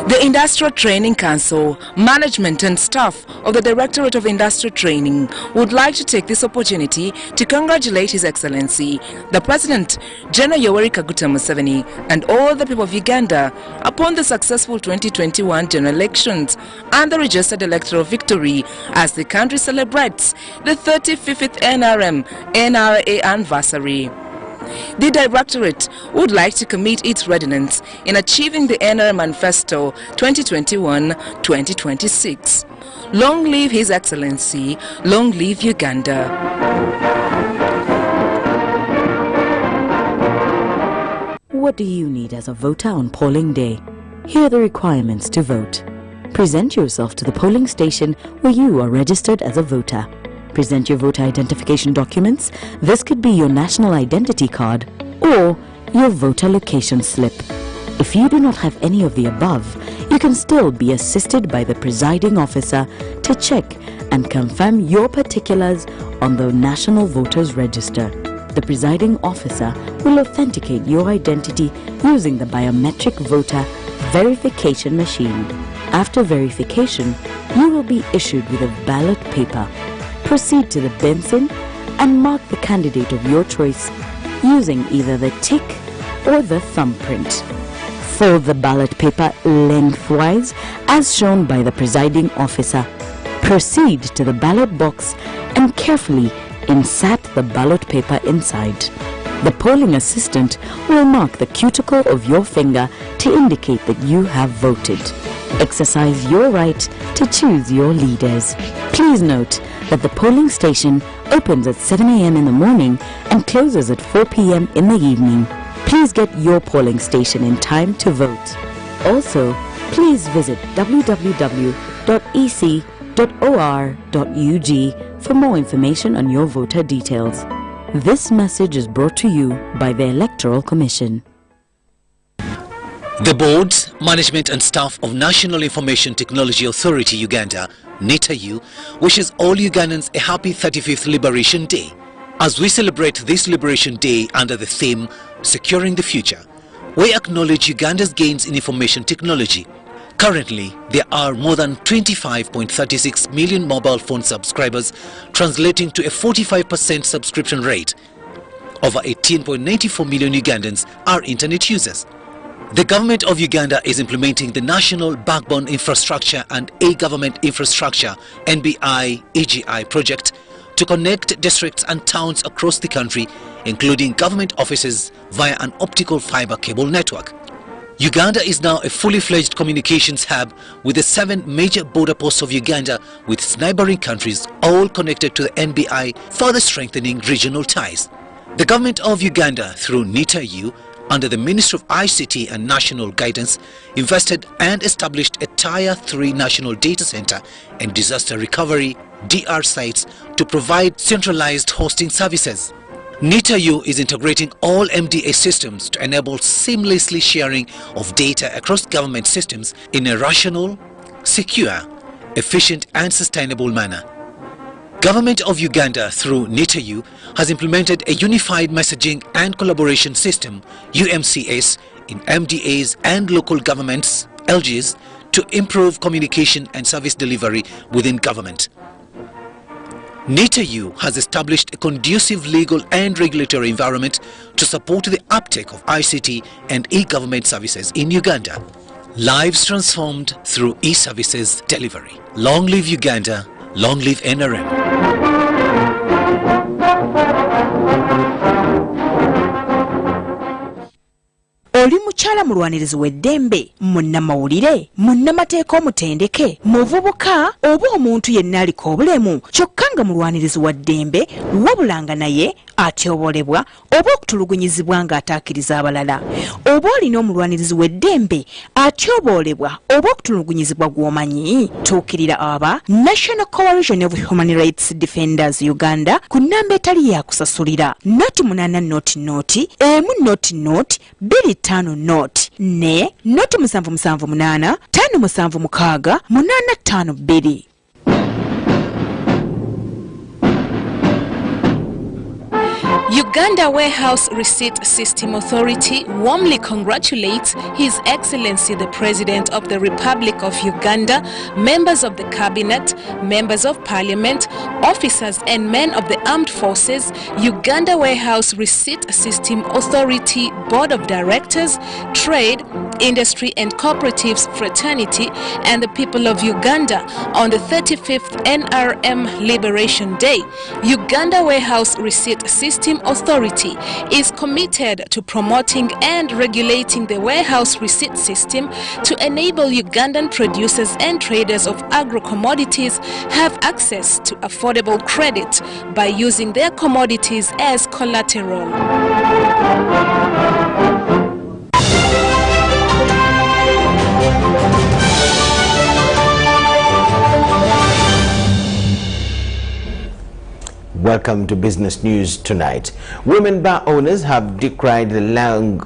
Speaker 16: The Industrial Training Council, management and staff of the Directorate of Industrial Training would like to take this opportunity to congratulate His Excellency, the President, General Yoweri Kaguta Museveni, and all the people of Uganda upon the successful 2021 general elections and the registered electoral victory as the country celebrates the 35th NRA anniversary. The Directorate would like to commit its readiness in achieving the NRA Manifesto 2021-2026. Long live His Excellency, long live Uganda.
Speaker 18: What do you need as a voter on polling day? Here are the requirements to vote. Present yourself to the polling station where you are registered as a voter. Present your voter identification documents. This could be your national identity card or your voter location slip. If you do not have any of the above, you can still be assisted by the presiding officer to check and confirm your particulars on the National Voters Register. The presiding officer will authenticate your identity using the biometric voter verification machine. After verification, you will be issued with a ballot paper. Proceed to the Benson and mark the candidate of your choice using either the tick or the thumbprint. Fold the ballot paper lengthwise as shown by the presiding officer. Proceed to the ballot box and carefully insert the ballot paper inside. The polling assistant will mark the cuticle of your finger to indicate that you have voted. Exercise your right to choose your leaders. Please note that the polling station opens at 7 a.m. in the morning and closes at 4 p.m. in the evening. Please get your polling station in time to vote. Also, please visit www.ec.or.ug for more information on your voter details. This message is brought to you by the Electoral Commission.
Speaker 5: The boards, management and staff of National Information Technology Authority Uganda, NITAU, wishes all Ugandans a happy 35th Liberation Day. As we celebrate this Liberation Day under the theme, Securing the Future, we acknowledge Uganda's gains in information technology. Currently, there are more than 25.36 million mobile phone subscribers, translating to a 45% subscription rate. Over 18.94 million Ugandans are internet users. The government of Uganda is implementing the National Backbone Infrastructure and A-Government Infrastructure (NBI-EGI) project to to connect districts and towns across the country, including government offices, via an optical fiber cable network. Uganda is now a fully fledged communications hub with the 7 major border posts of Uganda with its neighboring countries all connected to the NBI, further strengthening regional ties. The government of Uganda through NITAU under the Ministry of ICT and National Guidance invested and established a Tier 3 National Data Center and Disaster Recovery DR sites to provide centralized hosting services. NITAU is integrating all MDA systems to enable seamlessly sharing of data across government systems in a rational, secure, efficient and sustainable manner. Government of Uganda through NITAU has implemented a unified messaging and collaboration system UMCS in MDAs and local governments LGs to improve communication and service delivery within government. NITAU has established a conducive legal and regulatory environment to support the uptake of ICT and e-government services in Uganda. Lives transformed through e-services delivery. Long live Uganda, long live NRM.
Speaker 3: Oli mukyala mulwanirizi w'eddembe, munnamawulire, munnamateeka omutendeke, muvubuka oba omuntu yenna aliko obulemu, kyokka nga mulwanirizi wa ddembe, wabulanga naye atyobolebwa oba okutulugunyizibwa ng'ataakiriza abalala. Oba olina omulwanirizi w'eddembe atyobolebwa oba okutulugunyizibwa gw'omanyi, tuukirira aba National Coalition of Human Rights Defenders Uganda ku nnamba etali yakusasulira noti 8 noti 1 noti 25 noti ne noti 778 576 852.
Speaker 6: Uganda Warehouse Receipt System Authority warmly congratulates His Excellency the President of the Republic of Uganda, members of the Cabinet, members of Parliament, officers and men of the Armed Forces, Uganda Warehouse Receipt System Authority Board of Directors, Trade, Industry and Cooperatives Fraternity and the people of Uganda on the 35th NRM Liberation Day. Uganda Warehouse Receipt System Authority is committed to promoting and regulating the warehouse receipt system to enable Ugandan producers and traders of agro-commodities have access to affordable credit by using their commodities as collateral.
Speaker 1: Welcome to Business News Tonight. Women bar owners have decried the long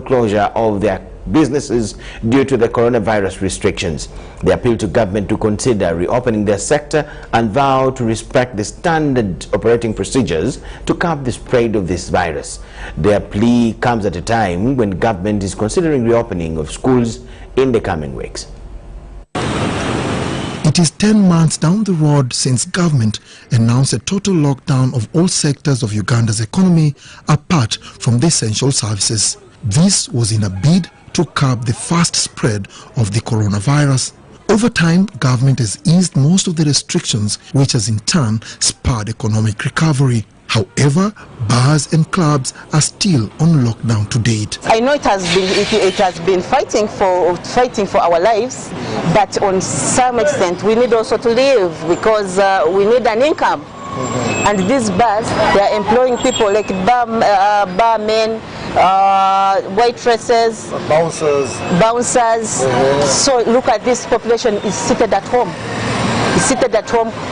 Speaker 1: closure of their businesses due to the coronavirus restrictions. They appeal to government to consider reopening their sector and vow to respect the standard operating procedures to curb the spread of this virus. Their plea comes at a time when government is considering reopening of schools in the coming weeks.
Speaker 12: It is 10 months down the road since government announced a total lockdown of all sectors of Uganda's economy apart from the essential services. This was in a bid to curb the fast spread of the coronavirus. Over time, government has eased most of the restrictions, which has in turn spurred economic recovery. However, bars and clubs are still on lockdown to date.
Speaker 19: I know it has been fighting for our lives, but on some extent we need also to live because we need an income. And these bars, they are employing people like barmen, waitresses, bouncers. So look at this population is seated at home.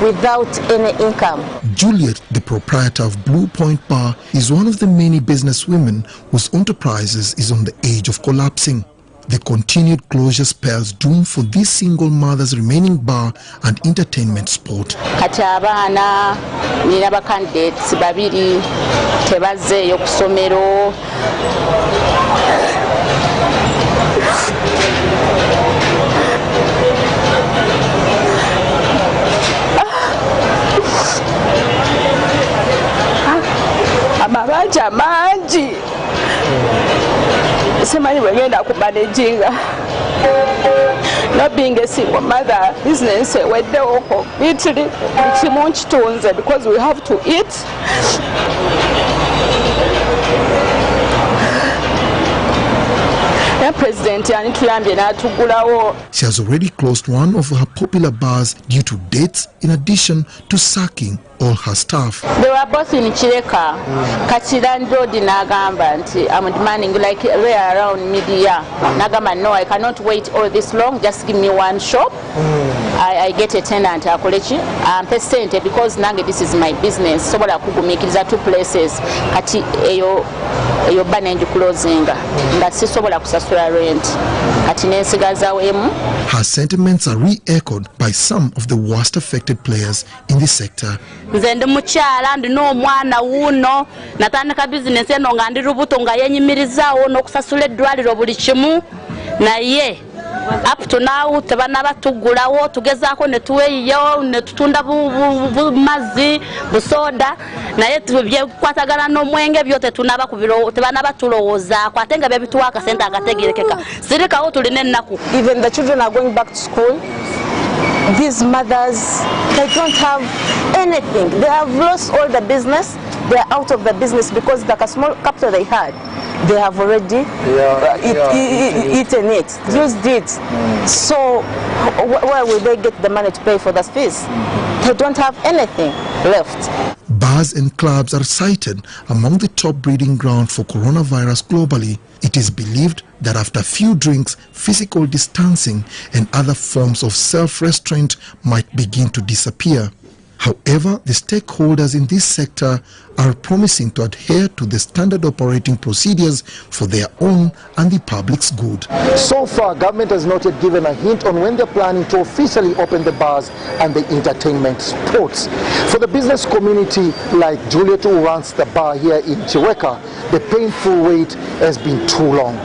Speaker 19: Without any income.
Speaker 12: Juliet, the proprietor of Blue Point Bar, is one of the many businesswomen whose enterprises is on the edge of collapsing. The continued closure spells doom for this single mother's remaining bar and entertainment spot.
Speaker 19: Kati abaana nina bakandidates babiri tebazzeeyo ku ssomero. Amabanja mangi.
Speaker 4: simanyi bwengenda kumanaginga. Not being a single mother, business eweddewo completely kimu nkitunze because we have to eat.
Speaker 12: She has already closed one of her popular bars due to debts, in addition to sacking all her staff.
Speaker 4: They were both in Chireka. Kachirando di Nagamba, I'm demanding like right around media. Nagamba, no, I cannot wait all this long. Just give me one shop. I get a tenant. I'm percent because Nanga, this is my business. So what I could make is 2 places. Kati eyo banenju closing. That's so what I could rent.
Speaker 12: Her sentiments are re-echoed by some of the worst affected players in the sector.
Speaker 7: Nzende mukyala ndino mwana wuno natandika business eno nga ndi rubuto nga yenyimirizawo n'okusasula eddwaliro buli kimu naye up to now tebana batugulawo tugezaako ne tuweeyo ne tutunda mazzi busoda naye byekwatagana n'omwenge byo tetunaba kubiro tebana batulowoozaako ate nga bebituwa akasente akategerekeka sirikawo tulina ennaku.
Speaker 4: Even the children are going back to school. These mothers, they don't have anything. They have lost all the business. They are out of the business because the small capital they had, they have already eaten it, used it. So where will they get the money to pay for the fees? They don't have anything left.
Speaker 12: Bars and clubs are cited among the top breeding ground for coronavirus globally. It is believed that after a few drinks, physical distancing and other forms of self-restraint might begin to disappear. However, the stakeholders in this sector are promising to adhere to the standard operating procedures for their own and the public's good.
Speaker 20: So far, government has not yet given a hint on when they're planning to officially open the bars and the entertainment spots. For the business community like Juliet, who runs the bar here in Chiweka, the painful wait has been too long.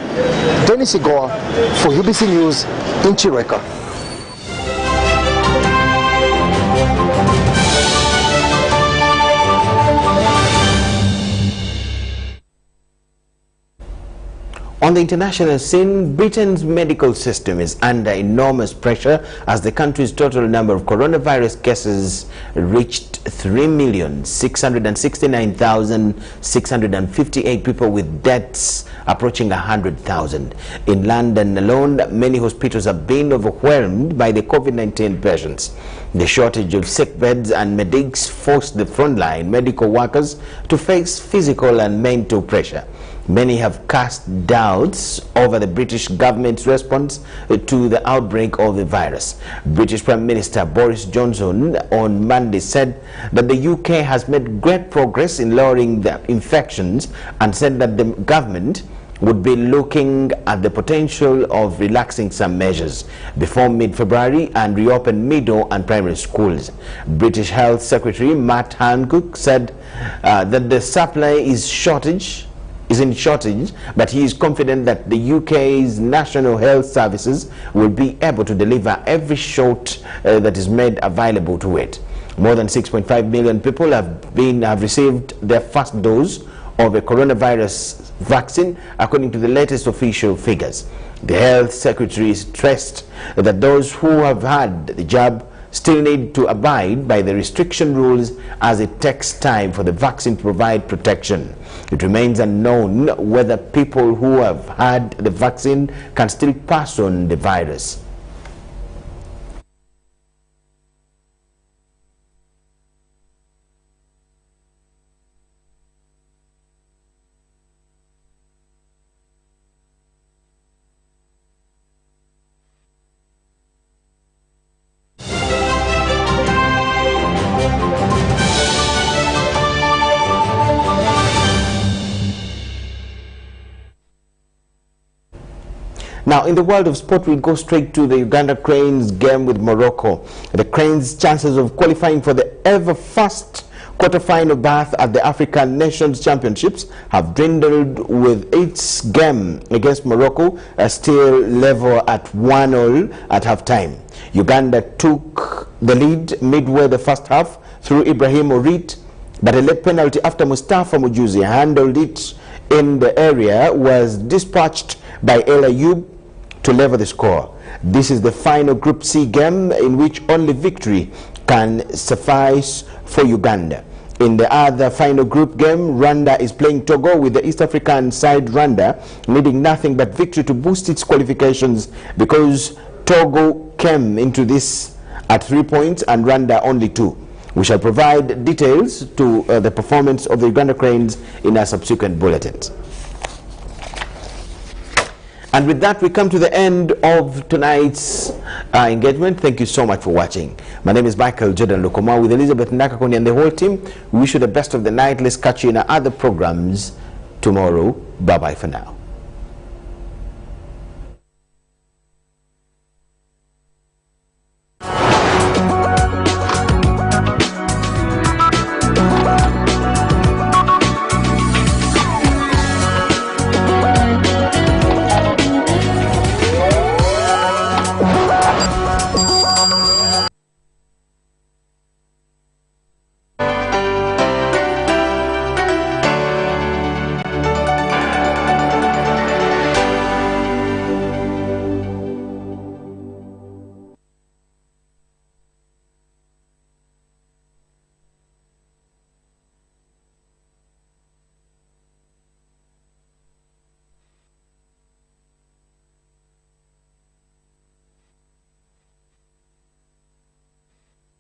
Speaker 20: Dennis Igoa for UBC News in Chiweka.
Speaker 1: On the international scene, Britain's medical system is under enormous pressure as the country's total number of coronavirus cases reached 3,669,658 people, with deaths approaching 100,000. In London alone, many hospitals have been overwhelmed by the COVID-19 patients. The shortage of sick beds and medics forced the frontline medical workers to face physical and mental pressure. Many have cast doubts over the British government's response to the outbreak of the virus. British Prime Minister Boris Johnson on Monday said that the UK has made great progress in lowering the infections and said that the government would be looking at the potential of relaxing some measures before mid-February and reopen middle and primary schools. British Health Secretary Matt Hancock said that the supply is in shortage, but he is confident that the UK's National Health Services will be able to deliver every shot that is made available to it. More than 6.5 million people have received their first dose of a coronavirus vaccine, according to the latest official figures. The Health Secretary stressed that those who have had the jab still need to abide by the restriction rules as it takes time for the vaccine to provide protection. It remains unknown whether people who have had the vaccine can still pass on the virus. Now, in the world of sport, we go straight to the Uganda Cranes game with Morocco. The Cranes' chances of qualifying for the ever-first quarter-final berth at the African Nations Championships have dwindled, with its game against Morocco still level at 1-0 at half-time. Uganda took the lead midway the first half through Ibrahim Orit, but a late penalty after Mustafa Mujuzi handled it in the area was dispatched by El Ayub to level the score. This is the final Group C game in which only victory can suffice for Uganda. In the other final group game, Rwanda is playing Togo, with the East African side Rwanda needing nothing but victory to boost its qualifications, because Togo came into this at 3 points and Rwanda only 2. We shall provide details to the performance of the Uganda Cranes in our subsequent bulletins. And with that, we come to the end of tonight's engagement. Thank you so much for watching. My name is Michael Jordan Lukomwa with Elizabeth Nakakoni and the whole team. We wish you the best of the night. Let's catch you in our other programs tomorrow. Bye-bye for now.